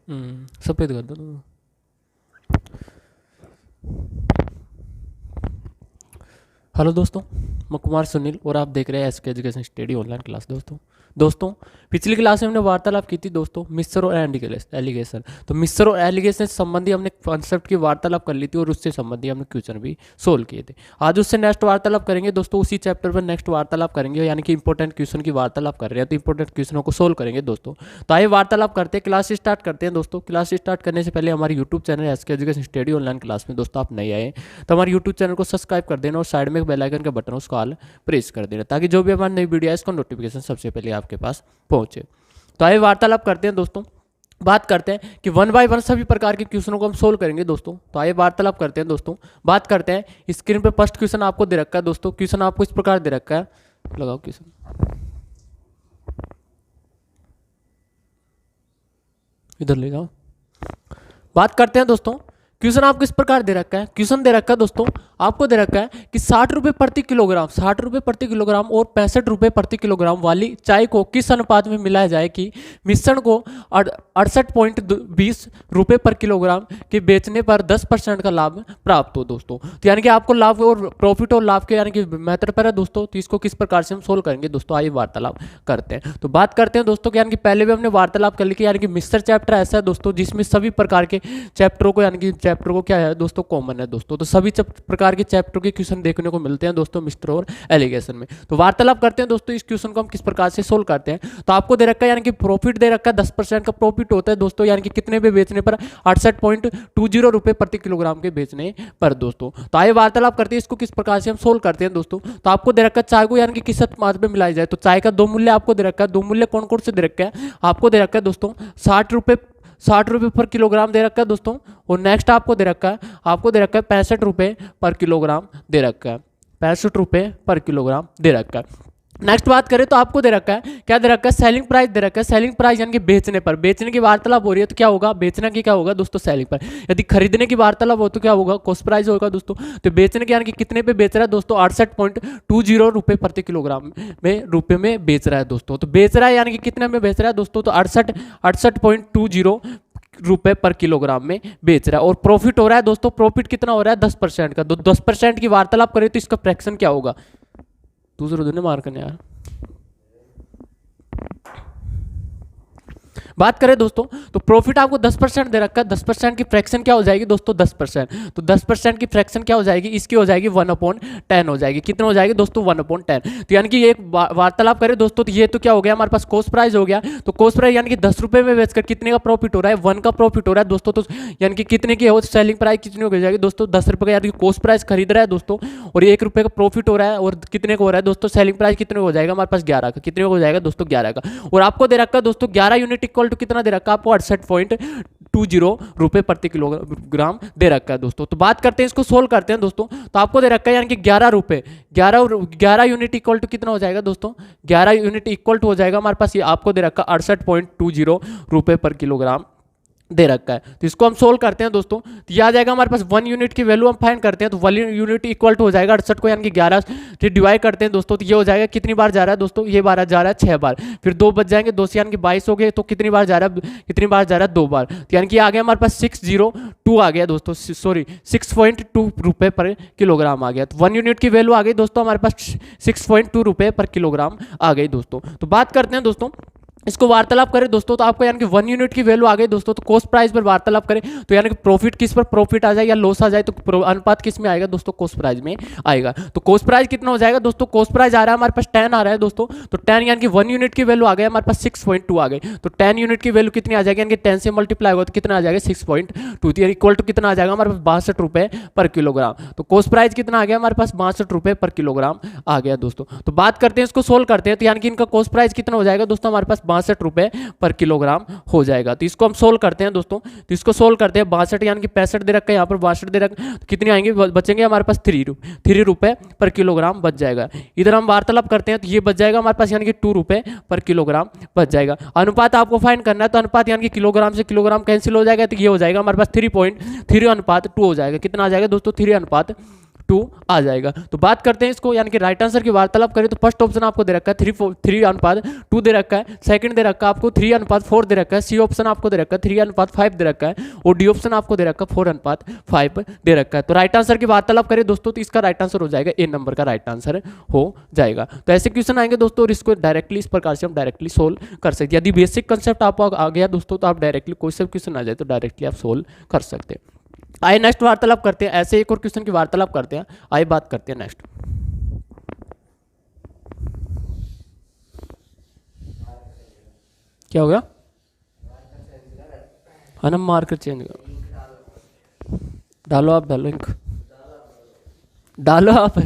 सफ़ेद कर दो तुम। हेलो दोस्तों, मैं कुमार सुनील और आप देख रहे हैं SK education study online class. दोस्तों पिछली क्लास में हमने वार्तालाप की थी दोस्तों मिस्र और एलिगेशन। तो मिस्र और एलिगेशन से संबंधी हमने कॉन्सेप्ट की वार्तालाप कर ली थी और उससे संबंधी हमने क्वेश्चन भी सोल्व किए थे। आज उससे नेक्स्ट वार्तालाप करेंगे दोस्तों, उसी चैप्टर पर नेक्स्ट वार्तालाप करेंगे, यानी कि इंपॉर्टेंट क्वेश्चन की वार्तालाप कर रहे हैं तो इंपॉर्टेंट क्वेश्चनों को सोल्व करेंगे दोस्तों। तो आइए वार्तालाप करते हैं, क्लास स्टार्ट करते हैं दोस्तों। क्लास स्टार्ट करने से पहले हमारे YouTube channel SK education study online class में दोस्तों आप नहीं आए तो हमारे यूट्यूब चैनल को सब्सक्राइब कर देना और साइड में एक बेल आइकन का बटन उसको ऑल प्रेस कर देना, ताकि जो भी हमारी नई वीडियो है इसका नोटिफिकेशन सबसे पहले आपके पास पहुंचे। तो आइए वार्तालाप करते हैं दोस्तों, बात करते हैं कि वन बाय वन सभी प्रकार के क्वेश्चनों को हम सोल्व करेंगे दोस्तों। तो आइए वार्तालाप करते हैं दोस्तों, बात करते हैं। स्क्रीन पे फर्स्ट क्वेश्चन आपको दे रखा है दोस्तों। क्वेश्चन आपको इस प्रकार दे रखा है, लगाओ क्वेश्चन इधर ले जाओ। बात करते हैं दोस्तों, क्वेश्चन आपको इस प्रकार दे रखा है। क्वेश्चन दे रखा है दोस्तों, आपको दे रखा है कि 60 रुपये प्रति किलोग्राम, 60 रुपये प्रति किलोग्राम और 65 रुपये प्रति किलोग्राम वाली चाय को किस अनुपात में मिलाया जाए कि मिश्रण को 68.20 रुपये पर किलोग्राम के बेचने पर 10% का लाभ प्राप्त हो दोस्तों। तो यानी कि आपको लाभ और प्रॉफिट और लाभ के यानी कि मेथड पर है दोस्तों। तो इसको किस प्रकार से हम सोल्व करेंगे दोस्तों, आइए वार्तालाप करते हैं। तो बात करते हैं दोस्तों कि यानी कि पहले भी हमने वार्तालाप कर ली कि यानी कि मिक्सर चैप्टर ऐसा है दोस्तों जिसमें सभी प्रकार के चैप्टरों को यानी कि चैप्टर को क्या है दोस्तों कॉमन है दोस्तों। तो सभी प्रकार के चैप्टर के क्वेश्चन देखने को मिलते हैं दोस्तों मिस्टर और एलिगेशन में। तो वार्तालाप करते हैं दोस्तों, इस क्वेश्चन को हम किस प्रकार से सोल्व करते हैं। तो आपको दे रखा है यानी कि प्रॉफिट दे रखा है, 10% का प्रॉफिट होता है दोस्तों, यानी कि कितने पे बेचने पर 68.20 रुपये प्रति किलोग्राम के बेचने पर दोस्तों। तो आइए वार्तालाप करते हैं, इसको किस प्रकार से हम सोल्व करते हैं दोस्तों। तो आपको दे रखा है चाय को यानी कि किस अनुपात में मिलाई जाए। तो चाय का दो मूल्य आपको दे रखा है, दो मूल्य कौन कौन से दे रखा है आपको दे रखा है दोस्तों। 60 रुपये पर किलोग्राम दे रखा है दोस्तों। और नेक्स्ट आपको दे रखा है, आपको दे रखा है 65 रुपये पर किलोग्राम दे रखा है, 65 रुपये पर किलोग्राम दे रखा है। नेक्स्ट बात करें तो आपको दे रखा है, क्या दे रखा है, सेलिंग प्राइस दे रखा है। सेलिंग प्राइस यानी कि बेचने पर, बेचने की वार्तालाप हो रही है तो क्या होगा, बेचने की क्या होगा दोस्तों, सेलिंग पर। यदि खरीदने की वार्तालाप हो तो क्या होगा, कॉस्ट प्राइस होगा दोस्तों। तो बेचने के यानी कि कितने पे बेच रहा है दोस्तों, 68.20 रुपये प्रति किलोग्राम में बेच रहा है दोस्तों। तो बेच रहा है यानी कि कितने में बेच रहा है दोस्तों, तो 68.20 रुपये पर किलोग्राम में बेच रहा है। और प्रॉफिट हो रहा है दोस्तों, प्रॉफिट कितना हो रहा है, 10% का। 10% की वार्तालाप करें तो इसका फ्रैक्शन क्या होगा, दूसरे दिन मार करने यार। बात करें दोस्तों तो प्रॉफिट आपको 10% दे रखा है, 10% की फ्रैक्शन क्या हो जाएगी दोस्तों, 10%। तो 10% की फ्रैक्शन क्या हो जाएगी, इसकी हो जाएगी 1/10 हो जाएगी। कितना हो जाएगी दोस्तों, 1/10। तो यानी कि ये वार्तालाप करें दोस्तों तो ये तो क्या हो गया हमारे पास, कॉस्ट प्राइस हो गया। तो कॉस्ट प्राइस यानी कि 10 रुपये में बेचकर कितने का प्रॉफिट हो रहा है, 1 का प्रॉफिट हो रहा है दोस्तों। तो यानी कि कितने की हो सेलिंग प्राइस कितनी हो जाएगी दोस्तों, 10 रुपये का यानी कि कॉस्ट प्राइस खरीद रहा है दोस्तों, और 1 रुपये का प्रॉफिट हो रहा है। और कितने का हो रहा है दोस्तों, सेलिंग प्राइस कितने हो जाएगा हमारे पास, 11 का। कितने हो जाएगा दोस्तों, 11 का। और आपको दे रखा है दोस्तों 11 यूनिट इक्वल टू कितना दे रखा है आपको, 68.20 रुपये प्रति किलोग्राम दे रखा है दोस्तों। तो बात करते हैं, इसको सोल्व करते हैं दोस्तों। तो आपको दे रखा है यानी कि 11 रुपये, 11 यूनिट इक्वल टू कितना हो जाएगा दोस्तों, 11 यूनिट इक्वल टू हो जाएगा हमारे पास, ये आपको दे रखा है 68.20 रुपये पर किलोग्राम दे रखा है। तो इसको हम सोल्व करते हैं दोस्तों, तो ये आ जाएगा हमारे पास 1 यूनिट की वैल्यू हम फाइंड करते हैं। तो 1 यूनिट इक्वल टू हो जाएगा 68 को यानी कि 11 से डिवाइड करते हैं दोस्तों। तो ये हो जाएगा कितनी बार जा रहा है दोस्तों, ये बार जा रहा है 6 बार। फिर 2 बच जाएंगे, 2 से यानी कि 22 हो गए। तो कितनी बार जा रहा है, कितनी बार जा रहा है, 2 बार। तो यानी कि आ गया हमारे पास 602 आ गया दोस्तों, सॉरी 6.2 रुपये पर किलोग्राम आ गया। तो 1 यूनिट की वैल्यू आ गई दोस्तों हमारे पास 6.2 रुपये पर किलोग्राम आ गई दोस्तों। तो बात करते हैं दोस्तों, इसको वार्तालाप करें दोस्तों तो आपको यानी कि 1 यूनिट की वैल्यू आ गई दोस्तों। तो कॉस्ट प्राइस पर वार्तालाप करें तो यानी कि प्रॉफिट किस पर प्रॉफिट आ जाए या लॉस आ जाए, तो अनुपात किस में आएगा दोस्तों, कॉस्ट प्राइस में आएगा। तो कॉस्ट प्राइस कितना हो जाएगा दोस्तों, कॉस्ट प्राइस आ रहा है हमारे पास 10 आ रहा है दोस्तों। तो 10 यानी कि 1 यूनिट की वैल्यू आ गई हमारे पास 6.2 आ गई। तो 10 यूनिट की वैल्यू कितनी आ जाएगी, यानी कि 10 से मल्टीप्लाई होगा तो कितना आ जाएगा, 6.2 इक्वल टू कितना आ जाएगा हमारे पास, 62 रुपये पर किलोग्राम। तो कॉस्ट प्राइस कितना आ गया हमारे पास, 62 रुपये पर किलोग्राम आ गया दोस्तों। तो बात करते हैं, इसको सोल्व करते हैं। तो यानी कि इनका कॉस्ट प्राइस कितना हो जाएगा दोस्तों, हमारे पास 62 रुपये पर किलोग्राम हो जाएगा। तो इसको हम सोल्व करते हैं दोस्तों। तो इसको सोल्व करते हैं, 62 यानी कि 65 दे रखा है, यहाँ पर 62 दे रखा है। तो कितने आएंगे, बचेंगे हमारे पास 3 रुपये पर किलोग्राम बच जाएगा। इधर हम वार्तालाप करते हैं तो ये बच जाएगा हमारे पास यानी कि 2 रुपये पर किलोग्राम बच जाएगा। अनुपात आपको फाइंड करना है, तो अनुपात यानी कि किलोग्राम से किलोग्राम कैंसिल हो जाएगा। तो ये हो जाएगा हमारे पास 3.3 अनुपात 2 हो जाएगा। कितना आ जाएगा दोस्तों, 3 अनुपात 2 आ जाएगा। तो बात करते हैं इसको, यानी कि राइट आंसर की वार्तालाप करें तो फर्स्ट ऑप्शन आपको दे रखा है 3:2 दे रखा है, सेकंड दे रखा है आपको 3:4 दे रखा है, सी ऑप्शन आपको दे रखा है 3:5 दे रखा है, और डी ऑप्शन आपको दे रखा है 4:5 दे रखा है। तो राइट आंसर की वार्तालाप करें दोस्तों तो इसका राइट आंसर हो जाएगा ए नंबर का राइट आंसर हो जाएगा। तो ऐसे क्वेश्चन आएंगे दोस्तों, और इसको डायरेक्टली इस प्रकार से हम डायरेक्टली सोल्व कर सकते हैं। यदि बेसिक कंसेप्ट आपको आ गया दोस्तों तो आप डायरेक्टली कोई सा क्वेश्चन आ जाए तो डायरेक्टली आप सोल्व कर सकते हैं। आइए नेक्स्ट वार्तालाप करते हैं, ऐसे एक और क्वेश्चन की वार्तालाप करते हैं। आइए बात करते हैं नेक्स्ट। क्या हो गया? हाँ ना, मार्कर चेंज कर डालो, आप डालो इंक डालो आप।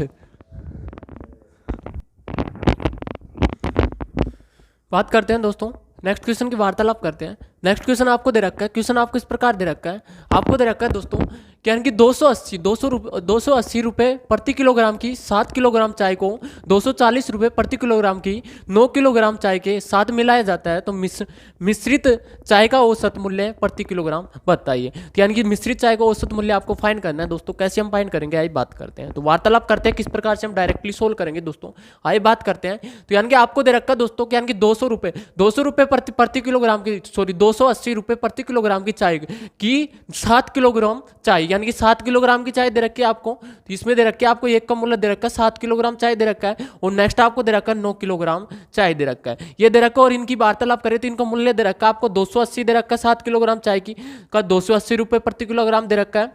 बात करते हैं दोस्तों, नेक्स्ट क्वेश्चन की वार्तालाप करते हैं। नेक्स्ट क्वेश्चन आपको दे रखा है, क्वेश्चन आपको इस प्रकार दे रखा है, आपको दे रखा है दोस्तों क्या कि 280 रुपये प्रति किलोग्राम की 7 किलोग्राम चाय को 240 रुपये प्रति किलोग्राम की 9 किलोग्राम चाय के साथ मिलाया जाता है, तो मिश्रित चाय का औसत मूल्य प्रति किलोग्राम बताइए। तो यानी कि मिश्रित चाय का औसत मूल्य आपको फाइंड करना है दोस्तों। कैसे हम फाइंड करेंगे आइए बात करते हैं। तो वार्तालाप करते हैं किस प्रकार से हम डायरेक्टली सोल्व करेंगे दोस्तों, आइए बात करते हैं। तो यानी कि आपको दे रखा है दोस्तों यानी कि 200 रुपये प्रति किलोग्राम की, सॉरी 280 रुपये प्रति किलोग्राम की चाय की 7 किलोग्राम चाय, यानी कि 7 किलोग्राम की चाय दे रखी है आपको। तो इसमें दे रखी है आपको एक का मूल्य दे रखा है 7 किलोग्राम चाय दे रखा है, और नेक्स्ट आपको दे रखा है 9 किलोग्राम चाय दे रखा है, ये दे रखा है। और इनकी वार्तालाप करें तो इनका मूल्य दे रखा है आपको 280 दे रखा है 7 किलोग्राम चाय की का 280 रुपये प्रति किलोग्राम दे रखा है।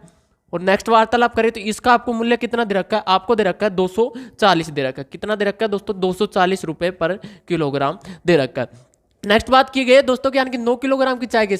और नेक्स्ट वार्तालाप करें तो इसका आपको मूल्य कितना दे रखा है, आपको दे रखा है 240 दे रखा है। कितना दे रखा है दोस्तों? 240 रुपये पर किलोग्राम दे रखा है। नेक्स्ट बात की गई है दोस्तों कि यानी कि 9 किलोग्राम की चाय के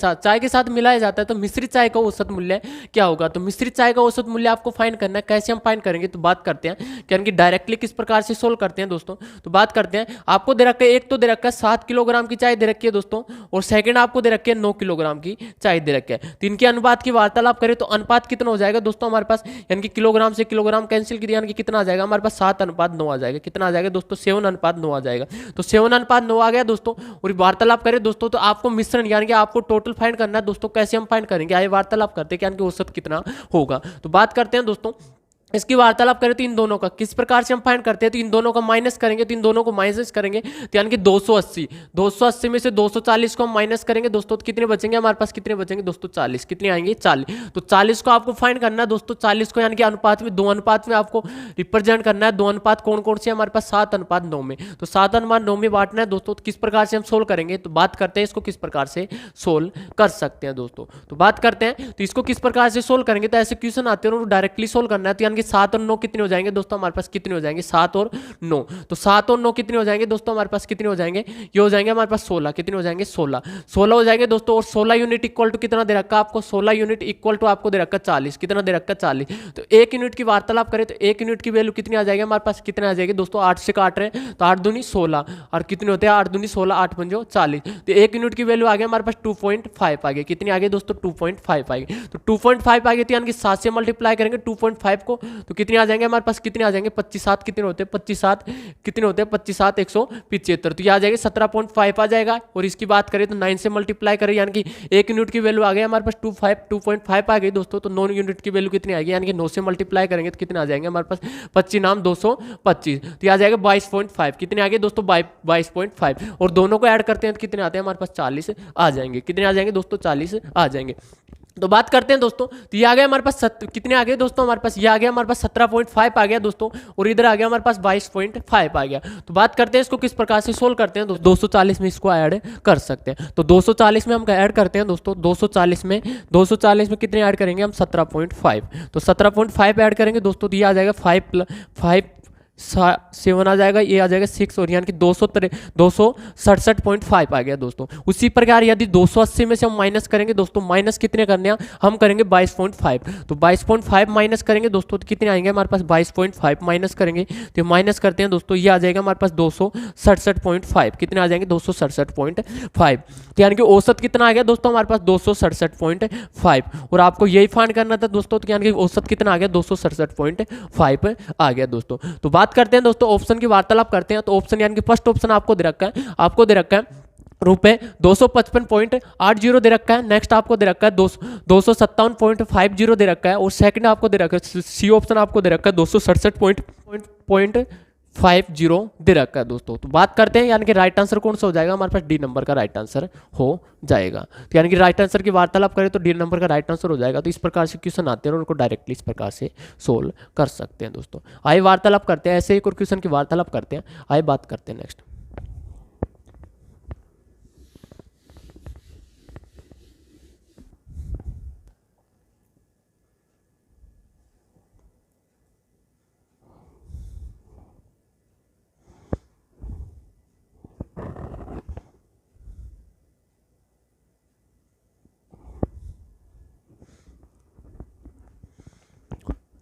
साथ मिलाया जाता है, तो मिश्रित चाय का औसत मूल्य क्या होगा? तो मिश्रित चाय का औसत मूल्य आपको फाइंड करना है। कैसे हम फाइंड करेंगे तो बात करते हैं यानी कि डायरेक्टली किस प्रकार से सोल्व करते हैं दोस्तों। तो बात करते हैं, आपको दे रखा है एक तो दे रखा है 7 किलोग्राम की चाय दे रखी है दोस्तों, और सेकंड आपको दे रखी है 9 किलोग्राम की चाय दे रखी है। तो इनके अनुपात की वार्तालाप करें तो अनुपात कितना हो जाएगा दोस्तों हमारे पास, यानी कि किलोग्राम से किलोग्राम कैंसिल किया, यानी कि कितना आ जाएगा हमारे पास 7:9 आ जाएगा। कितना आ जाएगा दोस्तों? 7:9 आ जाएगा। तो 7:9 आ गया दोस्तों। और वार्तालाप करें दोस्तों तो आपको मिश्रण यानी कि आपको टोटल फाइंड करना है दोस्तों। कैसे हम फाइंड करेंगे आइए वार्तालाप करते हैं कि यानी कि औसत कितना होगा। तो बात करते हैं दोस्तों, इसकी वार्तालाप करें तो इन दोनों का किस प्रकार से हम फाइंड करते हैं, तो इन दोनों का माइनस करेंगे, तो इन दोनों को माइनस करेंगे तो यानी कि 280 में से 240 को हम माइनस करेंगे दोस्तों, तो कितने बचेंगे हमारे पास? कितने बचेंगे दोस्तों? 40। कितने आएंगे? 40। तो 40 को आपको फाइंड करना है दोस्तों। 40 को यानी कि अनुपात में 2 अनुपात में आपको रिप्रेजेंट करना है। 2 अनुपात कौन कौन से हमारे पास? 7:9 में। तो 7:9 में बांटना है दोस्तों। तो किस प्रकार से हम सोल्व करेंगे तो बात करते हैं इसको किस प्रकार से सोल्व कर सकते हैं दोस्तों। तो बात करते हैं तो इसको किस प्रकार से सोल्व करेंगे, तो ऐसे क्वेश्चन आते हैं डायरेक्टली सोल्व करना है। तो यानी कि 7 और 9 कितने हो जाएंगे दोस्तों हमारे पास? कितने हो जाएंगे? 7 और 9। तो 7 और 9 कितने हो जाएंगे दोस्तों हमारे पास? कितने हो जाएंगे? ये हो जाएंगे हमारे पास 16। कितने हो जाएंगे? 16 हो जाएंगे दोस्तों। और 16 यूनिट इक्वल टू कितना दे रखा है आपको? 16 यूनिट इक्वल टू आपको दे रखा है 40। कितना दे रखा है? 40। तो 1 यूनिट की वार्तालाप करें तो 1 यूनिट की वैल्यू कितनी आ जाएगी हमारे पास? कितने आ जाएगी दोस्तों? 8 से काट रहे हैं तो 8 दूनी 16, और कितने होते हैं? 8 दूनी 16, 8 पंजो 40। तो 1 यूनिट की वैल्यू आ गई हमारे पास 2.5 आ गई। कितनी आ गई दोस्तों? 2.5 आ गई। तो 2.5 आ गई तो यानी कि 7 से मल्टीप्लाई करेंगे 2.5 को, तो कितने आ जाएंगे हमारे पास? कितने आ जाएंगे? 25 कितने होते हैं? 25 कितने होते हैं? 25 175। तो ये आ जाएगा 17.5 आ जाएगा। और इसकी बात करें तो 9 से मल्टीप्लाई करें यानी कि 1 यूनिट की वैल्यू आ गई हमारे पास 2.5 आ गई दोस्तों। तो 9 यूनिट की वैल्यू कितनी आएगी, यानी कि 9 से मल्टीप्लाई करेंगे तो कितने आ जाएंगे हमारे पास? 25 नाम 225। तो ये आ जाएगा 22.5। कितने आ गए दोस्तों? 22.5। और दोनों को ऐड करते हैं तो कितने आते हैं हमारे पास? 40 आ जाएंगे। कितने आ जाएंगे दोस्तों? 40 आ जाएंगे। तो बात करते हैं दोस्तों, तो ये आ गया हमारे पास कितने आ गए दोस्तों हमारे पास? ये आ गया हमारे पास 17.5 आ गया दोस्तों, और इधर आ गया हमारे पास 22.5 आ गया। तो बात करते हैं इसको किस प्रकार से सोल्व करते हैं। 240 में इसको ऐड कर सकते हैं। तो 240 में हम ऐड करते हैं दोस्तों। 240 में कितने ऐड करेंगे हम? 17.5। तो 17.5 ऐड करेंगे दोस्तों, तो ये आ जाएगा 7 आ जाएगा, ये आ जाएगा 6, और यानी कि 267.5 आ गया दोस्तों। उसी प्रकार यदि 280 में से हम माइनस करेंगे दोस्तों, माइनस कितने करने हैं हम? करेंगे 22.5। तो 22.5 माइनस करेंगे दोस्तों, तो कितने आएंगे हमारे पास? 22.5 माइनस करेंगे तो माइनस करते हैं दोस्तों, ये आ जाएगा हमारे पास 267.5। कितने आ जाएंगे? 267.5। तो यानी कि औसत कितना आ गया दोस्तों हमारे पास? 267.5। और आपको यही फाइंड करना था दोस्तों, तो यानी कि औसत कितना आ गया? 267.5 आ गया दोस्तों। तो बात करते हैं दोस्तों ऑप्शन की वार्तालाप करते हैं। तो ऑप्शन यानी कि फर्स्ट ऑप्शन आपको दे रखा है रुपए 255.80 दे रखा है। नेक्स्ट आपको दे रखा है 257.50 दे रखा है। और सेकंड आपको दे रखा है, सी ऑप्शन आपको दे रखा है 267.50 दे रखा है दोस्तों। तो बात करते हैं यानी कि राइट आंसर कौन सा हो जाएगा, हमारे पास डी नंबर का राइट आंसर हो जाएगा। तो यानी कि राइट आंसर की वार्तालाप करें तो डी नंबर का राइट आंसर हो जाएगा। तो इस प्रकार से क्वेश्चन आते हैं और उनको डायरेक्टली इस प्रकार से सोल्व कर सकते हैं दोस्तों। आइए वार्तालाप करते हैं, ऐसे एक और क्वेश्चन की वार्तालाप करते हैं। आइए बात करते हैं नेक्स्ट।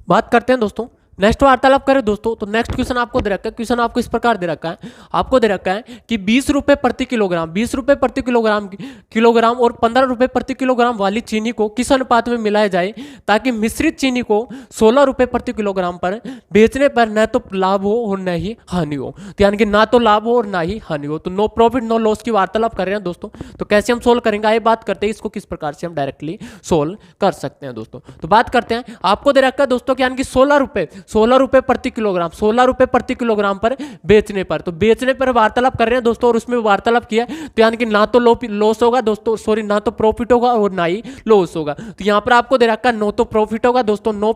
बात करते हैं दोस्तों, नेक्स्ट वार्तालाप करें दोस्तों। तो नेक्स्ट क्वेश्चन आपको दे रखा है, क्वेश्चन आपको इस प्रकार दे रखा है, आपको दे रखा है कि 20 रुपए प्रति किलोग्राम, 20 रुपए प्रति किलोग्राम और 15 रुपए प्रति किलोग्राम वाली चीनी को किस अनुपात में मिलाया जाए ताकि मिश्रित चीनी को 16 रुपए प्रति किलोग्राम पर बेचने पर न तो लाभ हो और न ही हानि हो। तो यानी कि ना तो लाभ हो और ना ही हानि हो। तो नो प्रॉफिट नो लॉस की वार्तालाप कर रहे हैं दोस्तों। तो कैसे हम सोल्व करेंगे, आइए बात करते हैं इसको किस प्रकार से हम डायरेक्टली सोल्व कर सकते हैं दोस्तों। तो बात करते हैं, आपको दे रखा है दोस्तों कि यानी कि 16 रुपए प्रति किलोग्राम, 16 रुपए प्रति किलोग्राम पर बेचने पर, तो बेचने पर वार्तालाप कर रहे हैं दोस्तों। और उसमें वार्तालाप किया तो यानी कि ना तो लॉस होगा दोस्तों, सॉरी ना तो प्रॉफिट होगा और ना ही लॉस होगा। तो यहां पर आपको दे रखा है नो तो प्रॉफिट होगा दोस्तों, नो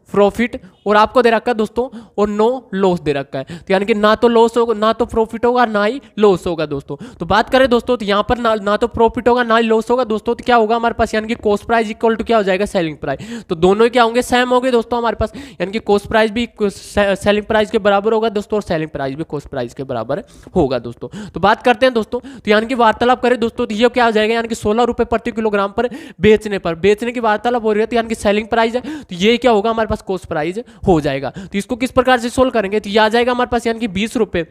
प्रॉफिट और आपको दे रखा है दोस्तों और नो लॉस दे रखा है। तो यानी कि ना तो लॉस होगा, ना तो प्रॉफिट होगा ना ही लॉस होगा दोस्तों। तो बात करें दोस्तों तो यहाँ पर ना तो प्रॉफिट होगा ना ही लॉस होगा दोस्तों। तो क्या होगा हमारे पास, यानी कि कॉस्ट प्राइस इक्वल टू क्या हो जाएगा, सेलिंग प्राइस। तो दोनों क्या होंगे, सेम होंगे दोस्तों हमारे पास, यानी कि कॉस्ट प्राइस भी सेलिंग प्राइस के बराबर होगा दोस्तों और सेलिंग प्राइस भी कॉस्ट प्राइस के बराबर होगा दोस्तों। तो बात करते हैं दोस्तों, तो यानी कि वार्तालाप करें दोस्तों तो ये क्या हो जाएगा, यानी कि 16 रुपए प्रति किलोग्राम पर बेचने की वार्तालाप हो रही है। तो यानी कि सेलिंग प्राइस है, तो ये क्या होगा हमारे पास कॉस्ट प्राइस हो जाएगा। तो इसको किस प्रकार से सोल्व करेंगे, तो ये आ जाएगा हमारे पास यानी कि 20 रुपए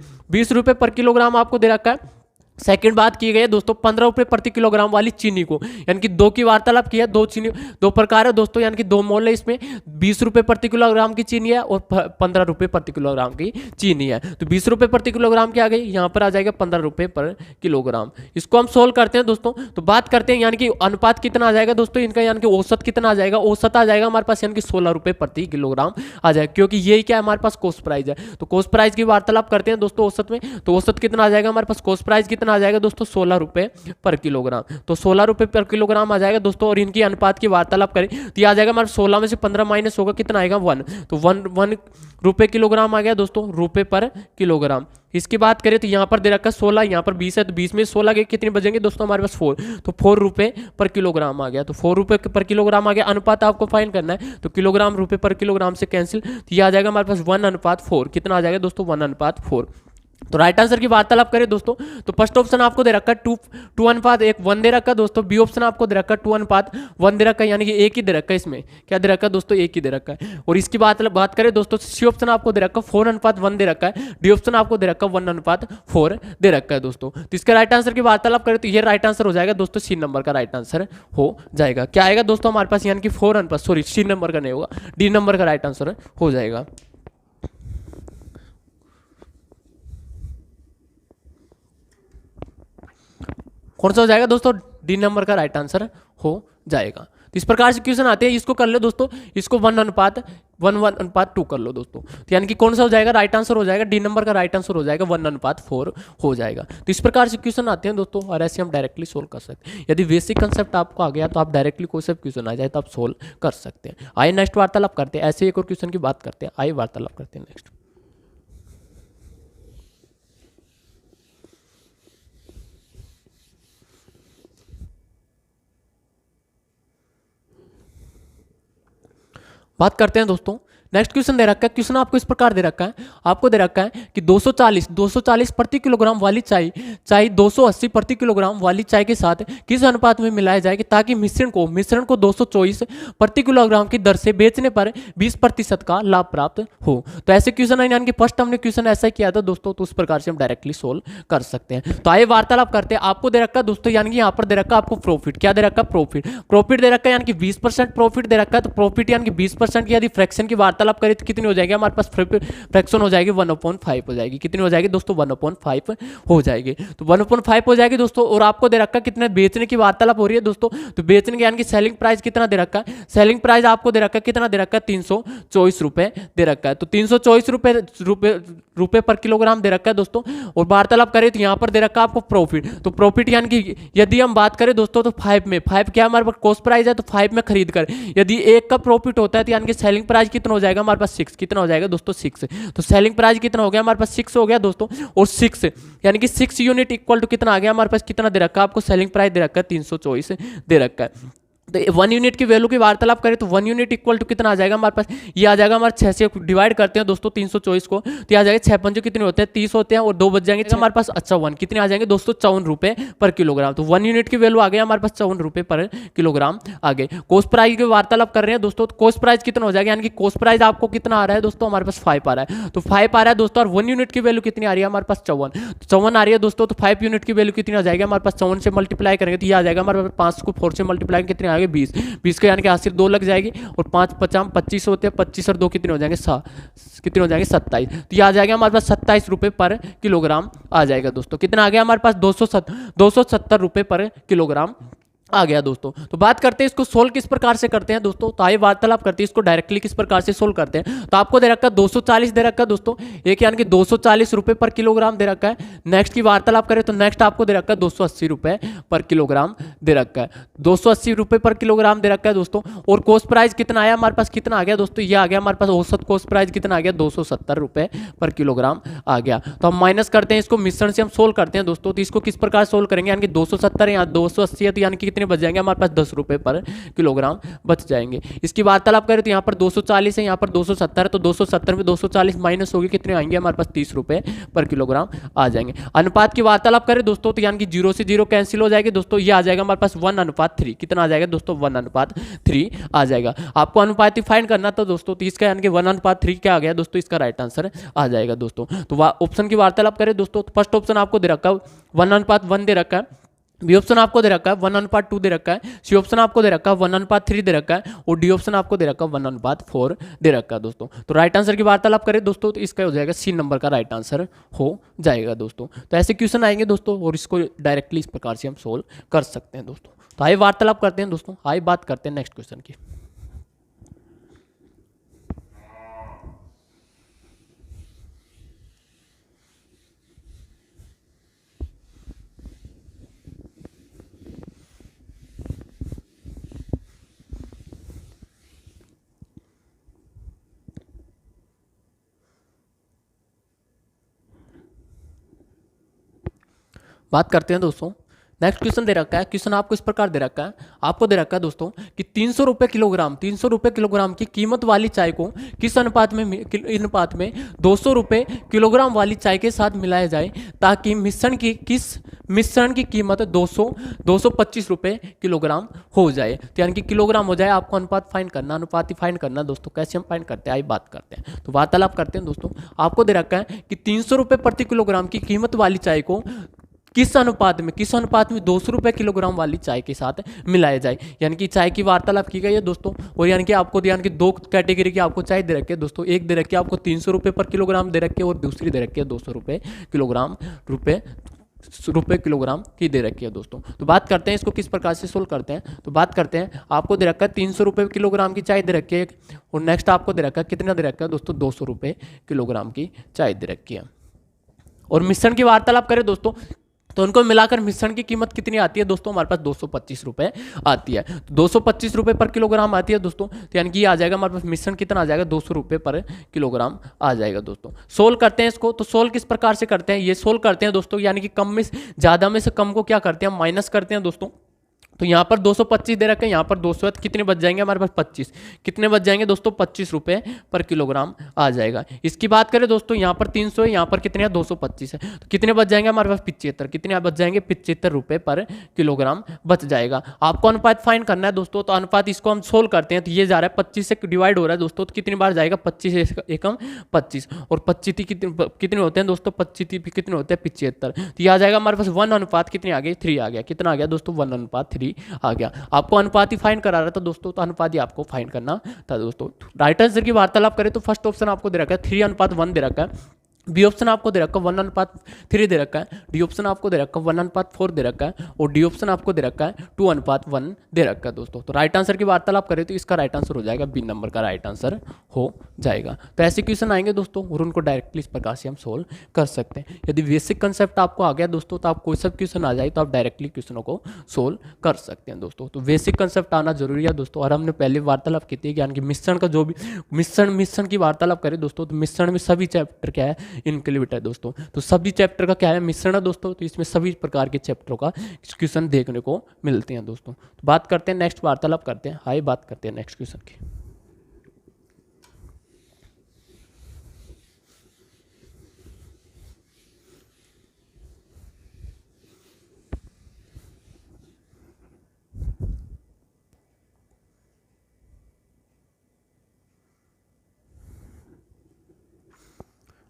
पर किलोग्राम आपको दे रखा है। सेकंड बात की गई है दोस्तों 15 रुपए प्रति किलोग्राम वाली चीनी को, यानी कि दो की वार्तालाप किया, दो चीनी दो प्रकार है दोस्तों, यानी कि दो मोल है इसमें, 20 रुपए प्रति किलोग्राम की चीनी है और 15 रुपए प्रति किलोग्राम की चीनी है। तो 20 रुपए प्रति किलोग्राम की आ गई, यहाँ पर आ जाएगा 15 रुपए पर किलोग्राम। इसको हम सोल्व करते हैं दोस्तों। तो बात करते हैं यानी कि अनुपात कितना आ जाएगा दोस्तों इनका, यानी कि औसत कितना आ जाएगा, औसत आ जाएगा हमारे पास यानी कि 16 रुपए प्रति किलोग्राम आ जाएगा, क्योंकि यही क्या है हमारे पास कॉस्ट प्राइस है। तो कॉस्ट प्राइस की वार्तालाप करते हैं दोस्तों औसत में। तो औसत कितना आ जाएगा हमारे पास, कॉस्ट प्राइस कितना आ जाएगा दोस्तों 16 रुपए पर किलोग्राम। तो 16 रुपए पर किलोग्राम आ जाएगा दोस्तों। और इनकी अनुपात की वार्तालाप करें तो आ जाएगा हमारे 16 में से 15 माइनस होगा कितना आएगा 1, तो 1 रुपए किलोग्राम आ गया दोस्तों, रुपए पर किलोग्राम। इसकी बात करें तो यहाँ पर दे रखा है 16, यहाँ पर 20 है, तो 20 में 16 के कितने बचेंगे दोस्तों हमारे पास 4, तो 4 रुपए पर किलोग्राम आ गया। तो 4 रुपए पर किलोग्राम आ गया। अनुपात आपको फाइंड करना है, तो किलोग्राम रुपए पर किलोग्राम से कैंसिल, तो ये आ जाएगा हमारे पास 1:4। कितना आ जाएगा दोस्तों 1:4। तो राइट आंसर की वार्तालाप करें दोस्तों तो फर्स्ट ऑप्शन आपको दे रखा है 2:1 दे रखा है दोस्तों। बी ऑप्शन आपको दे रखा है 2:1 दे रखा है, यानी कि एक ही दे रखा है, इसमें क्या दे रखा है दोस्तों, एक ही दे रखा है। और इसकी बात करें दोस्तों, सी ऑप्शन आपको दे रखा है 4:1 दे रखा है, डी ऑप्शन आपको दे रखा है 1:4 दे रखा है दोस्तों। तो इसका राइट आंसर की वार्तालाप करें तो ये राइट आंसर हो जाएगा दोस्तों, सी नंबर का राइट आंसर हो जाएगा। क्या आएगा दोस्तों हमारे पास, यानी कि 4:1, सॉरी सी नंबर का नहीं होगा, डी नंबर का राइट आंसर हो जाएगा। कौन सा हो जाएगा दोस्तों, डी नंबर का राइट आंसर हो जाएगा। तो इस प्रकार से क्वेश्चन आते हैं, इसको कर लो दोस्तों, इसको 1:1:2 कर लो दोस्तों। तो यानी कि कौन सा हो जाएगा, राइट आंसर हो जाएगा, डी नंबर का राइट आंसर हो जाएगा 1:4 हो जाएगा। तो इस प्रकार से क्वेश्चन आते हैं दोस्तों, और ऐसे हम डायरेक्टली सोल्व कर सकते हैं। यदि बेसिक कंसेप्ट आपको आ गया तो आप डायरेक्टली कोई सा क्वेश्चन आ जाए तो आप सोल्व कर सकते हैं। आइए नेक्स्ट वार्तालाप करते हैं, ऐसे एक और क्वेश्चन की बात करते हैं। आइए वार्तालाप करते हैं नेक्स्ट। बात करते हैं दोस्तों, नेक्स्ट क्वेश्चन दे रखा है, क्वेश्चन आपको इस प्रकार दे रखा है, आपको दे रखा है कि 240 प्रति किलोग्राम वाली चाय 280 प्रति किलोग्राम वाली चाय के साथ किस अनुपात में मिलाया जाएगा ताकि मिश्रण को 224 प्रति किलोग्राम की दर से बेचने पर 20% का लाभ प्राप्त हो। तो ऐसे क्वेश्चन है, यानी कि फर्स्ट हमने क्वेश्चन ऐसा ही किया था दोस्तों, तो उस प्रकार से हम डायरेक्टली सोल्व कर सकते हैं। तो आइए वार्तालाप करते हैं। आपको दे रखा है दोस्तों, यानी कि यहाँ पर दे रखा है आपको प्रॉफिट, क्या दे रखा है प्रॉफिट दे रखा है, यानी कि 20% प्रॉफिट दे रखा है। तो प्रॉफिट यानी कि 20% की यदि फ्रैक्शन की वार्ता वार्तालाप करें तो कितनी हो जाएगी हमारे पास फ्रैक्शन हो जाएगी 1/5 हो जाएगी। कितनी हो जाएगी दोस्तों 1/5 हो जाएगी। तो 1/5 हो जाएगी दोस्तों। और आपको दे रखा है कितने बेचने की वार्तालाप हो रही है दोस्तों, तो बेचने के यानी कि सेलिंग प्राइस कितना दे रखा है, सेलिंग प्राइस आपको दे रखा है कितना दे रखा है 324 रुपए दे रखा है। तो 324 रुपए पर किलोग्राम दे रखा है दोस्तों। और वार्तालाप करें तो यहाँ पर दे रखा है आपको प्रॉफिट। तो प्रॉफिट यानी कि यदि हम बात करें दोस्तों तो 5 में 5 क्या हमारे पास कॉस्ट प्राइस है, तो 5 में खरीद कर यदि 1 का प्रॉफिट होता है तो यानी कि सेलिंग प्राइस कितना हो जाएगा हमारे पास 6। कितना हो जाएगा दोस्तों 6। तो सेलिंग प्राइस कितना हो गया हमारे पास 6 हो गया दोस्तों। और 6 यानी कि 6 यूनिट इक्वल टू कितना आ गया हमारे पास, कितना दे रखा है आपको सेलिंग प्राइस दे रखा है 324 दे रखा है। तो 1 यूनिट की वैल्यू की वार्तालाप करें तो 1 यूनिट इक्वल टू कितना आ जाएगा हमारे पास, ये आ जाएगा हमारे 6 से डिवाइड करते हैं दोस्तों 324 को, तो आ जाएगा 6 पंजे कितने होते हैं 30 होते हैं और 2 बच जाएंगे हमारे पास। अच्छा 1 कितने आ जाएंगे दोस्तों 54 रुपए पर किलोग्राम। तो 1 यूनिट की वैल्यू आ गया हमारे पास 54 रुपए पर किलोग्राम आ गए। कॉस्ट प्राइस की वार्तालाप कर रहे हैं दोस्तों, तो कॉस्ट प्राइस कितना हो जाएगा, यानी कि कॉस्ट प्राइस आपको कितना आ रहा है दोस्तों हमारे पास 5 आ रहा है। तो 5 आ रहा है दोस्तों। और 1 यूनिट की वैल्यू कितनी आ रही है हमारे पास 54 आ रही है दोस्तों। तो 5 यूनिट की वैल्यू कितनी आ जाएगी हमारे पास, 54 से मल्टीप्लाई करेंगे तो ये आ जाएगा हमारे पास 5 को 4 से मल्टीप्लाई कितने आ गए 20 के यानी कि आखिर 2 लग जाएगी और 5 50 25 होते हैं, 25 और 2 कितने हो जाएंगे कितने हो जाएंगे 27। तो ये आ जाएगा हमारे पास 27 रुपए पर किलोग्राम आ जाएगा दोस्तों। कितना आ गया हमारे पास 270 रुपए पर किलोग्राम आ गया दोस्तों। तो बात करते हैं इसको सोल्व किस प्रकार से करते हैं दोस्तों, तो आइए वार्तालाप करते हैं इसको डायरेक्टली किस प्रकार से सोल्व करते हैं। तो आपको दे रखा है 240 दे रखा है दोस्तों, एक यानी कि 240 रुपए पर किलोग्राम दे रखा है। नेक्स्ट की वार्तालाप करें तो नेक्स्ट आपको दे रखा है 280 रुपए पर किलोग्राम दे रखा है, 280 रुपए पर किलोग्राम दे रखा है दोस्तों। और कॉस्ट प्राइस कितना आया हमारे पास, कितना आ गया दोस्तों, ये आ गया हमारे पास औसत कॉस्ट प्राइस कितना आ गया 270 रुपए पर किलोग्राम आ गया। तो हम माइनस करते हैं इसको, मिश्रण से हम सोल्व करते हैं दोस्तों। तो इसको किस प्रकार सोल्व करेंगे, यानी कि 270 यहाँ 280 है तो यानी कि कितने बच जाएंगे हमारे पास 10 रुपए पर किलोग्राम बच जाएंगे। इसकी वार्तालाप करें तो यहाँ पर 240 है, यहाँ पर 270 है, तो 270 में 240 माइनस होगी कितने आएंगे हमारे पास 30 रुपए पर किलोग्राम आ जाएंगे। अनुपात की वार्तालाप करें दोस्तों तो यानी कि 0 से 0 कैंसिल हो जाएगी दोस्तों, ये आ जाएगा हमारे पास 1:3। कितना आ जाएगा दोस्तों 1:3 आ जाएगा। आपको अनुपात फाइंड करना था दोस्तों, तो इसका यानी कि 1:3 क्या आ गया दोस्तों, इसका राइट आंसर आ जाएगा दोस्तों। तो ऑप्शन की वार्तालाप करें दोस्तों, तो फर्स्ट ऑप्शन आपको दे रखा है 1:1 दे रखा है, बी ऑप्शन आपको दे रखा है 1:2 दे रखा है, सी ऑप्शन आपको दे रखा है 1:3 दे रखा है और डी ऑप्शन आपको दे रखा है 1:4 दे रखा है दोस्तों। तो राइट आंसर की वार्तालाप करें दोस्तों, तो इसका हो जाएगा सी नंबर का राइट आंसर हो जाएगा दोस्तों। तो ऐसे क्वेश्चन आएंगे दोस्तों और इसको डायरेक्टली इस प्रकार से हम सोल्व कर सकते हैं दोस्तों। तो आइए वार्तालाप करते हैं दोस्तों, आइए बात करते हैं नेक्स्ट क्वेश्चन की। बात करते हैं दोस्तों, नेक्स्ट क्वेश्चन दे रखा है। क्वेश्चन आपको इस प्रकार दे रखा है, आपको दे रखा है दोस्तों कि 300 रुपए किलोग्राम की कीमत वाली चाय को किस अनुपात में 200 रुपए किलोग्राम वाली चाय के साथ मिलाया जाए ताकि मिश्रण की कीमत 225 रुपए किलोग्राम हो जाए। तो यानी कि किलोग्राम हो जाए, आपको अनुपात ही फाइंड करना दोस्तों। कैसे हम फाइंड करते हैं आइए बात करते हैं। तो वार्तालाप करते हैं दोस्तों, आपको दे रखा है कि 300 रुपए प्रति किलोग्राम की कीमत वाली चाय को किस अनुपात में 200 रुपए किलोग्राम वाली चाय के साथ मिलाया जाए। यानी कि चाय की वार्तालाप की गई है दोस्तों। और यानी कि आपको यानी कि 2 कैटेगरी की आपको चाय दे रखी है दोस्तों, एक दे रखी है आपको 300 रुपए पर किलोग्राम दे रखी है और दूसरी दे रखी है 200 रुपए किलोग्राम की दे रखी है दोस्तों। तो बात करते हैं इसको किस प्रकार से सोल्व करते हैं। तो बात करते हैं, आपको दे रखा है 300 रुपए किलोग्राम की चाय दे रखी है और नेक्स्ट आपको दे रखा है कितना दे रखा है दोस्तों 200 रुपए किलोग्राम की चाय दे रखी है। और मिश्रण की वार्तालाप करें दोस्तों, तो उनको मिलाकर मिश्रण की कीमत कितनी आती है दोस्तों, हमारे पास 225 रुपए आती है। 225 रुपए पर किलोग्राम आती है दोस्तों। तो यानी कि ये आ जाएगा हमारे पास मिश्रण कितना आ जाएगा 200 रुपए पर किलोग्राम आ जाएगा दोस्तों। सोल्व करते हैं इसको, तो सोल्व किस प्रकार से करते हैं, ये सोल्व करते हैं दोस्तों, यानी कि कम में ज्यादा में से कम को क्या करते हैं माइनस करते हैं दोस्तों। तो यहाँ पर 225 दे रखे हैं, यहाँ पर 200 है, कितने बच जाएंगे हमारे पास 25, कितने बच जाएंगे दोस्तों 25 रुपए पर किलोग्राम आ जाएगा। इसकी बात करें दोस्तों, यहाँ पर 300 है, यहाँ पर कितने है 225 है, तो कितने बच जाएंगे हमारे पास 75, कितने बच जाएंगे 75 रुपए पर किलोग्राम बच जाएगा। आपको अनुपात फाइंड करना है दोस्तों। तो अनुपात इसको हम सोल्व करते हैं, तो ये जा रहा है 25 से डिवाइड हो रहा है दोस्तों, तो कितनी बार जाएगा 25 एकम 25 और 25 कितने होते हैं दोस्तों 25 कितने होते हैं 75। तो ये आ जाएगा हमारे पास 1 अनुपात कितने आ गए 3 आ गया, कितना आ गया दोस्तों 1:3 अनुपाती आ गया। आपको अनुपाती फाइंड करा रहा था दोस्तों, तो अनुपाती आपको फाइंड करना था दोस्तों। राइट आंसर की वार्तालाप करें तो फर्स्ट ऑप्शन आपको दे रखा है 3:1 दे रखा है, बी ऑप्शन आपको दे रखा है 1:3 दे रखा है, डी ऑप्शन आपको दे रखा है 1:4 दे रखा है, और डी ऑप्शन आपको दे रखा है 2:1 दे रखा है दोस्तों। तो राइट आंसर की वार्तालाप करें तो इसका राइट आंसर हो जाएगा बी नंबर का राइट आंसर हो जाएगा। तो ऐसे क्वेश्चन आएंगे दोस्तों और उनको डायरेक्टली इस प्रकार से हम सोल्व कर सकते हैं। यदि बेसिक कंसेप्ट आपको आ गया दोस्तों तो आप कोई सब क्वेश्चन आ जाए तो आप डायरेक्टली क्वेश्चनों को सोल्व कर सकते हैं दोस्तों। तो बेसिक कंसेप्ट आना जरूरी है दोस्तों। और हमने पहले वार्तालाप की थी ज्ञान की मिश्रण का, जो भी मिश्रण की वार्तालाप करें दोस्तों, तो मिश्रण में सभी चैप्टर क्या है इंक्लूडेड है दोस्तों। तो सभी चैप्टर का क्या है मिश्रण है दोस्तों, तो इसमें सभी प्रकार के चैप्टरों का क्वेश्चन देखने को मिलते हैं दोस्तों। तो बात करते हैं नेक्स्ट वार्तालाप करते हैं, आइए बात करते हैं नेक्स्ट क्वेश्चन की।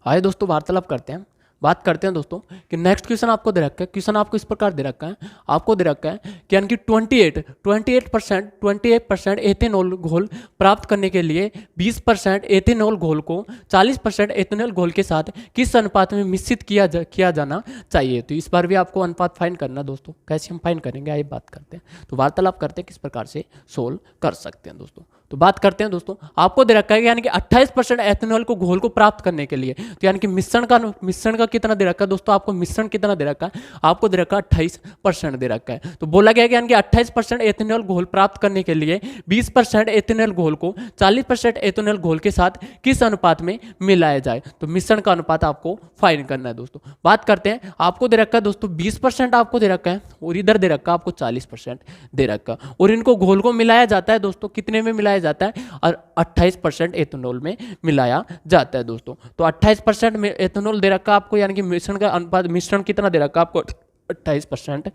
आइए दोस्तों वार्तालाप करते हैं, बात करते हैं दोस्तों कि नेक्स्ट क्वेश्चन आपको दे रखा है। क्वेश्चन आपको इस प्रकार दे रखा है, आपको दे रखा है कि यानी कि 28% एथेनॉल घोल प्राप्त करने के लिए 20% एथेनॉल घोल को 40% एथेनॉल घोल के साथ किस अनुपात में मिश्रित किया जाना चाहिए। तो इस बार भी आपको अनुपात फाइंड करना दोस्तों। कैसे हम फाइंड करेंगे आइए बात करते हैं। तो वार्तालाप करते हैं किस प्रकार से सोल्व कर सकते हैं दोस्तों। तो बात करते हैं दोस्तों, आपको दे रखा है यानी कि 28% एथेनॉल को घोल को प्राप्त करने के लिए, तो यानी कि मिश्रण का कितना दे रखा है दोस्तों, आपको मिश्रण कितना दे रखा है, आपको दे रखा है 28% दे रखा है। तो बोला गया कि यानी कि 28% एथेनॉल घोल प्राप्त करने के लिए 20% एथेनॉल घोल को 40% एथेनॉल घोल के साथ किस अनुपात में मिलाया जाए। तो मिश्रण का अनुपात आपको फाइंड करना है दोस्तों। बात करते हैं, आपको दे रखा है दोस्तों 20% आपको दे रखा है, और इधर दे रखा है आपको 40% दे रखा है, और इनको घोल को मिलाया जाता है दोस्तों। कितने में मिलाया जाता है, और 28% एथेनॉल में मिलाया जाता है दोस्तों। तो 28% में एथेनॉल दे रखा आपको, यानी कि मिश्रण का अनुपात, मिश्रण कितना दे रखा आपको 28%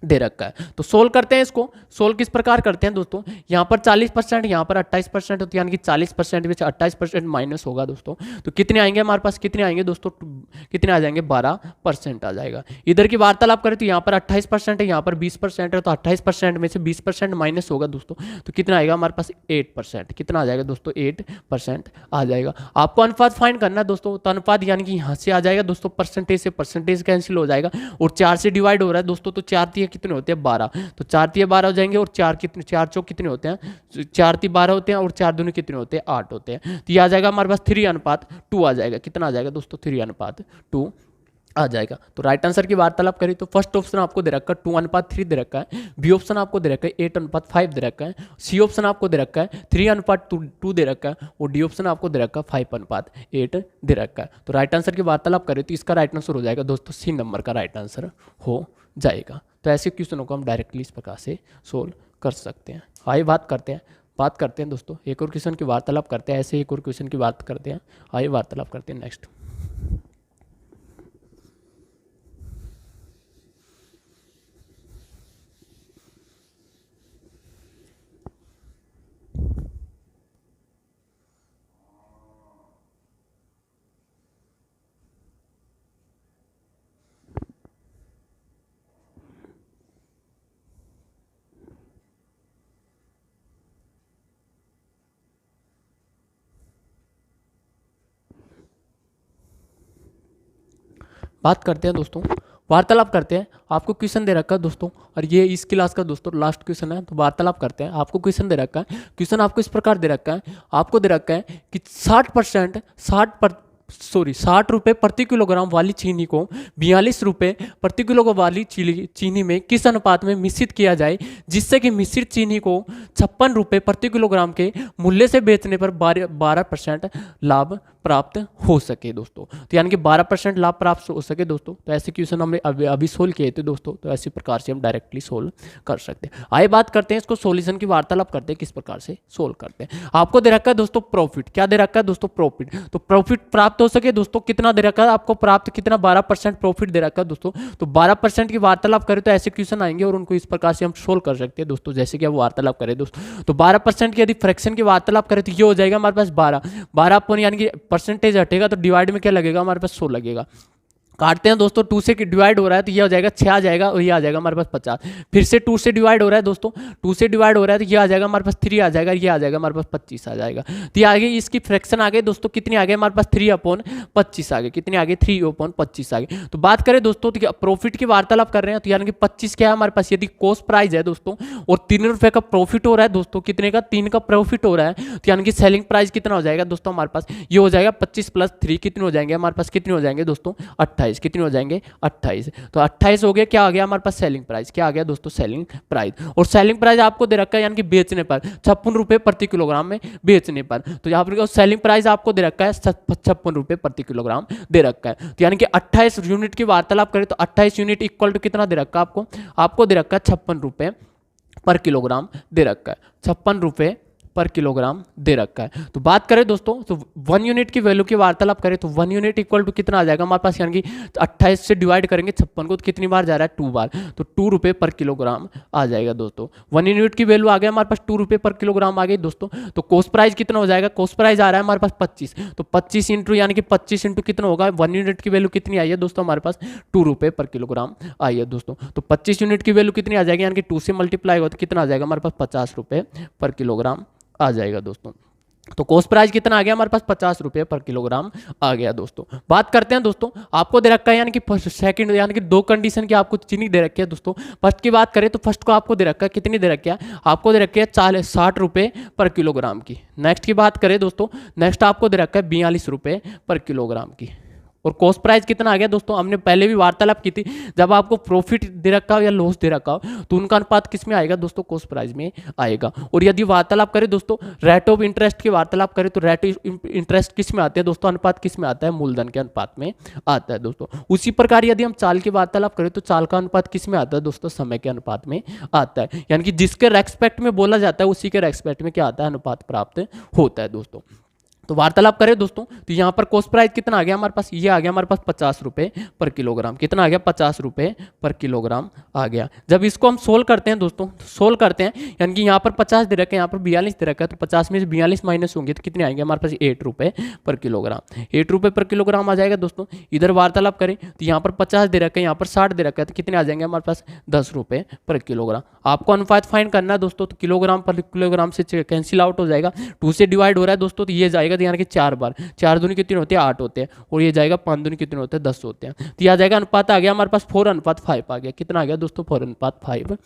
दे रखा है। तो सोल्व करते हैं इसको। सोल्व किस प्रकार करते हैं दोस्तों, यहाँ पर 40%, यहाँ पर 28% होती है, यानी कि 40% में से 28% माइनस होगा दोस्तों। तो कितने आएंगे हमारे पास, कितने आएंगे दोस्तों, कितने आ जाएंगे 12% आ जाएगा। इधर की वार्तालाप करें तो यहाँ पर 28% है, यहाँ पर 20% है, तो 28% में से 20% माइनस होगा दोस्तों। तो कितना आएगा हमारे पास 8%, कितना आ जाएगा दोस्तों 8% आ जाएगा। आपको अनुपात फाइंड करना है दोस्तों। तो अनुपात यानी कि यहाँ से आ जाएगा दोस्तों, परसेंटेज से परसेंटेज कैंसिल हो जाएगा, और 4 से डिवाइड हो रहा है दोस्तों। तो 4 कितने होते हैं 12, तो 4 12 हो जाएंगे, और 4 चौक कितने होते हैं, 4 12 होते हैं, और 4 दूनी कितने होते हैं 8 होते हैं। तो ये आ जाएगा हमारे पास 3:2 आ जाएगा। कितना आ जाएगा दोस्तों 3:2 आ जाएगा। तो राइट आंसर की वार्तालाप करें तो फर्स्ट ऑप्शन आपको दे रखा है 2:3 दे रखा है, बी ऑप्शन आपको दे रखा है 8:5 दे रखा है, सी ऑप्शन आपको दे रखा है 3:2 दे रखा है, और डी ऑप्शन आपको दे रखा है 5:8 दे रखा है। तो राइट आंसर की वार्तालाप करें तो इसका राइट आंसर हो जाएगा दोस्तों सी नंबर का राइट आंसर हो जाएगा। तो ऐसे क्वेश्चनों को हम डायरेक्टली इस प्रकार से सोल्व कर सकते हैं। आइए बात करते हैं दोस्तों, एक और क्वेश्चन की वार्तालाप करते हैं। ऐसे एक और क्वेश्चन की बात करते हैं, आइए वार्तालाप करते हैं नेक्स्ट। बात करते हैं दोस्तों, वार्तालाप करते हैं। आपको क्वेश्चन दे रखा है दोस्तों, और ये इस क्लास का दोस्तों लास्ट क्वेश्चन है। तो वार्तालाप करते हैं। आपको क्वेश्चन दे रखा है, क्वेश्चन आपको इस प्रकार दे रखा है, आपको दे रखा है कि 60 रुपये प्रति किलोग्राम वाली चीनी को 42 रुपये प्रति किलो वाली चीनी में किस अनुपात में मिश्रित किया जाए, जिससे कि मिश्रित चीनी को 56 रुपये प्रति किलोग्राम के मूल्य से बेचने पर 12% लाभ प्राप्त हो सके दोस्तों। तो यानी कि 12% लाभ प्राप्त हो सके दोस्तों। तो ऐसे क्वेश्चन हमने अभी सोल्व किए थे दोस्तों। तो ऐसी प्रकार से हम डायरेक्टली सोल्व कर सकते हैं। आइए बात करते हैं इसको सॉल्यूशन की वार्तालाप करते हैं, किस प्रकार से सोल्व करते हैं। आपको दे रखा है दोस्तों प्रॉफिट, क्या दे रखा है दोस्तों प्रॉफिट। तो प्रॉफिट प्राप्त हो सके दोस्तों, कितना दे रखा है आपको प्राप्त, कितना 12% प्रॉफिट दे रखा है दोस्तों। तो 12% की वार्तालाप करें तो ऐसे क्वेश्चन आएंगे और उनको इस प्रकार से हम सोल्व कर सकते हैं दोस्तों। जैसे कि अब वार्तालाप करें दोस्तों, तो 12% की यदि फ्रैक्शन की वार्तालाप करें तो ये हो जाएगा हमारे पास 12 यानी कि परसेंटेज हटेगा तो डिवाइड में क्या लगेगा हमारे पास 100 लगेगा। काटते हैं दोस्तों, 2 से डिवाइड हो रहा है तो ये हो जाएगा 6 आ जाएगा, और ये आ जाएगा हमारे पास 50। फिर से 2 से डिवाइड हो रहा है दोस्तों, 2 से डिवाइड हो रहा है तो ये आ जाएगा हमारे पास 3 आ जाएगा, ये आ जाएगा हमारे पास 25 आ जाएगा। तो ये आगे इसकी फ्रैक्शन आ गई दोस्तों, कितनी आ गई हमारे पास 3/25 आ गई, कितनी आ गई 3/25 आ गई। तो बात करें दोस्तों तो प्रॉफिट की वार्तालाप कर रहे हैं, तो यानी कि 25 क्या है हमारे पास, यदि कॉस्ट प्राइस है दोस्तों और 3 रुपए का प्रॉफिट हो रहा है दोस्तों, कितने का 3 का प्रॉफिट हो रहा है, तो यानी कि सेलिंग प्राइस कितना हो जाएगा दोस्तों हमारे पास, ये हो जाएगा 25 + 3 कितने हो जाएंगे हमारे पास, कितने हो जाएंगे दोस्तों 28, कितने हो जाएंगे 28। तो 28 हो गया, क्या आ गया हमारे पास सेलिंग प्राइस, क्या आ गया दोस्तों सेलिंग प्राइस। और सेलिंग प्राइस आपको दे रखा है यानी कि बेचने पर 56 रुपए प्रति किलोग्राम में बेचने पर, तो यहाँ पर सेलिंग प्राइस आपको दे रखा है 56 रुपए प्रति किलोग्राम दे रखा है। तो यानी कि 28 यूनिट की वार्तालाप करें तो 28 यूनिट इक्वल टू कितना दे रखा है आपको दे रखा है 56 रुपए पर किलोग्राम दे रखा है, 56 रुपए पर किलोग्राम दे रखा है। तो बात करें दोस्तों तो 1 यूनिट की वैल्यू की वार्तालाप करें तो 1 यूनिट इक्वल टू कितना आ जाएगा हमारे पास, यानी कि 28 से डिवाइड करेंगे 56 को तो कितनी बार जा रहा है 2 बार, तो 2 रुपए पर किलोग्राम आ जाएगा दोस्तों। 1 यूनिट की वैल्यू आ गया हमारे पास 2 रुपए पर किलोग्राम आ गई दोस्तों। तो कॉस्ट प्राइस कितना हो जाएगा, कॉस्ट प्राइस आ रहा है हमारे पास 25, तो 25 इंटू यानी कि 25 इंटू कितना होगा, 1 यूनिट की वैल्यू कितनी आई है दोस्तों हमारे पास 2 रुपए पर किलोग्राम आई है दोस्तों। तो 25 यूनिट की वैल्यू कितनी आ जाएगी, यानी कि 2 से मल्टीप्लाई होगा तो कितना आ जाएगा हमारे पास 50 रुपए पर किलोग्राम आ जाएगा दोस्तों। तो कॉस्ट प्राइस कितना आ गया हमारे पास 50 रुपए पर किलोग्राम आ गया दोस्तों। बात करते हैं दोस्तों, आपको दे रखा है यानी कि फर्स्ट सेकंड यानी कि 2 कंडीशन की आपको चीनी दे रखी है दोस्तों। फर्स्ट की बात करें तो फर्स्ट को आपको दे रखा है कितनी दे रखी है, आपको दे रखी है 60 रुपए पर किलोग्राम की। नेक्स्ट की बात करें दोस्तों, नेक्स्ट आपको दे रखा है 42 रुपए पर किलोग्राम की। और कॉस्ट प्राइस कितना आ गया दोस्तों, हमने पहले भी वार्तालाप की थी, जब आपको प्रॉफिट दे रखा हो या लॉस दे रखा हो तो उनका अनुपात किस में आएगा दोस्तों, कॉस्ट प्राइस में आएगा। और यदि वार्तालाप करें दोस्तों रेट ऑफ इंटरेस्ट की वार्तालाप करें तो रेट ऑफ इंटरेस्ट किस में आते हैं दोस्तों, अनुपात किस में आता है, मूलधन के अनुपात में आता है दोस्तों। उसी प्रकार यदि हम चाल की वार्तालाप करें तो चाल का अनुपात किस में आता है दोस्तों, समय के अनुपात में आता है, यानी कि जिसके रेस्पेक्ट में बोला जाता है उसी के रेस्पेक्ट में क्या आता है, अनुपात प्राप्त होता है दोस्तों। तो वार्तालाप करें दोस्तों तो यहाँ पर कॉस्ट प्राइस कितना आ गया हमारे पास, ये आ गया हमारे पास 50 रुपए पर किलोग्राम, कितना आ गया 50 रुपए पर किलोग्राम आ गया। जब इसको हम सोल्व करते हैं दोस्तों, सोल्व करते हैं यानी कि यहाँ पर 50 दे रखे हैं, यहाँ पर 42 दे रखा है, तो 50 में से 42 माइनस होंगे तो कितने आएंगे हमारे पास 8 रुपए पर किलोग्राम, 8 रुपए पर किलोग्राम आ जाएगा दोस्तों। इधर वार्तालाप करें तो यहाँ पर 50 दे रखा है, यहाँ पर 60 दे रखा है, तो कितने आ जाएंगे हमारे पास 10 रुपए पर किलोग्राम। आपको अनुपात फाइंड करना है दोस्तों, तो किलोग्राम पर किलोग्राम से कैंसिल आउट हो जाएगा, 2 से डिवाइड हो रहा है दोस्तों तो ये जाएगा यानी कि 4 बार, 4 दूनी कितने होते हैं 8 होते हैं, और ये जाएगा 5 दूनी कितने होते हैं 10 होते हैं। तो यह आ जाएगा अनुपात आ गया हमारे पास 4:5 आ गया, कितना आ गया दोस्तों 4:5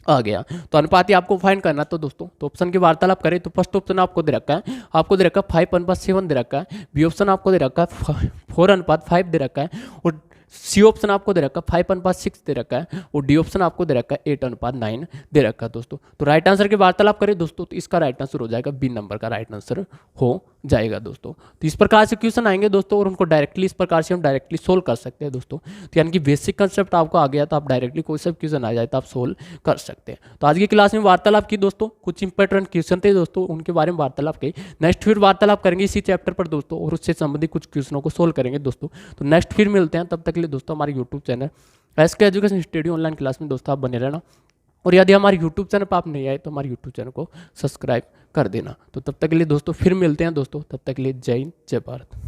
आ गया। तो अनुपात ही आपको फाइंड करना तो दोस्तों, तो ऑप्शन की वार्तालाप करें तो फर्स्ट ऑप्शन आपको दे रखा है, आपको दे रखा है 5:7 दे रखा है, बी ऑप्शन आपको दे रखा है 4:5 दे रखा है, और सी ऑप्शन आपको दे रखा है 5:6 दे रखा है, और डी ऑप्शन आपको दे रखा है 8:9 दे रखा है दोस्तों। तो राइट आंसर की वार्तालाप करें दोस्तों तो इसका राइट आंसर हो जाएगा बी नंबर का राइट आंसर हो जाएगा दोस्तों। तो इस प्रकार से क्वेश्चन आएंगे दोस्तों, और उनको डायरेक्टली इस प्रकार से हम डायरेक्टली सोल्व कर सकते हैं दोस्तों। तो यानी कि बेसिक कंसेप्ट आपको आ गया तो आप डायरेक्टली कोई सा क्वेश्चन आ जाए तो आप सोल्व कर सकते हैं। तो आज की क्लास में वार्तालाप की दोस्तों, कुछ इंपॉर्टेंट क्वेश्चन थे दोस्तों, उनके बारे में वार्तालाप की। नेक्स्ट फिर वार्तालाप करेंगे इसी चैप्टर पर दोस्तों, और उससे संबंधित कुछ क्वेश्चनों को सोल्व करेंगे दोस्तों। तो नेक्स्ट फिर मिलते हैं, तब तक के लिए दोस्तों हमारे YouTube channel SK education study online class में दोस्तों आप बने रहना, और यदि हमारे यूट्यूब चैनल पर आप नहीं आए तो हमारे यूट्यूब चैनल को सब्सक्राइब कर देना। तो तब तक के लिए दोस्तों फिर मिलते हैं दोस्तों, तब तक के लिए जय हिंद जय भारत।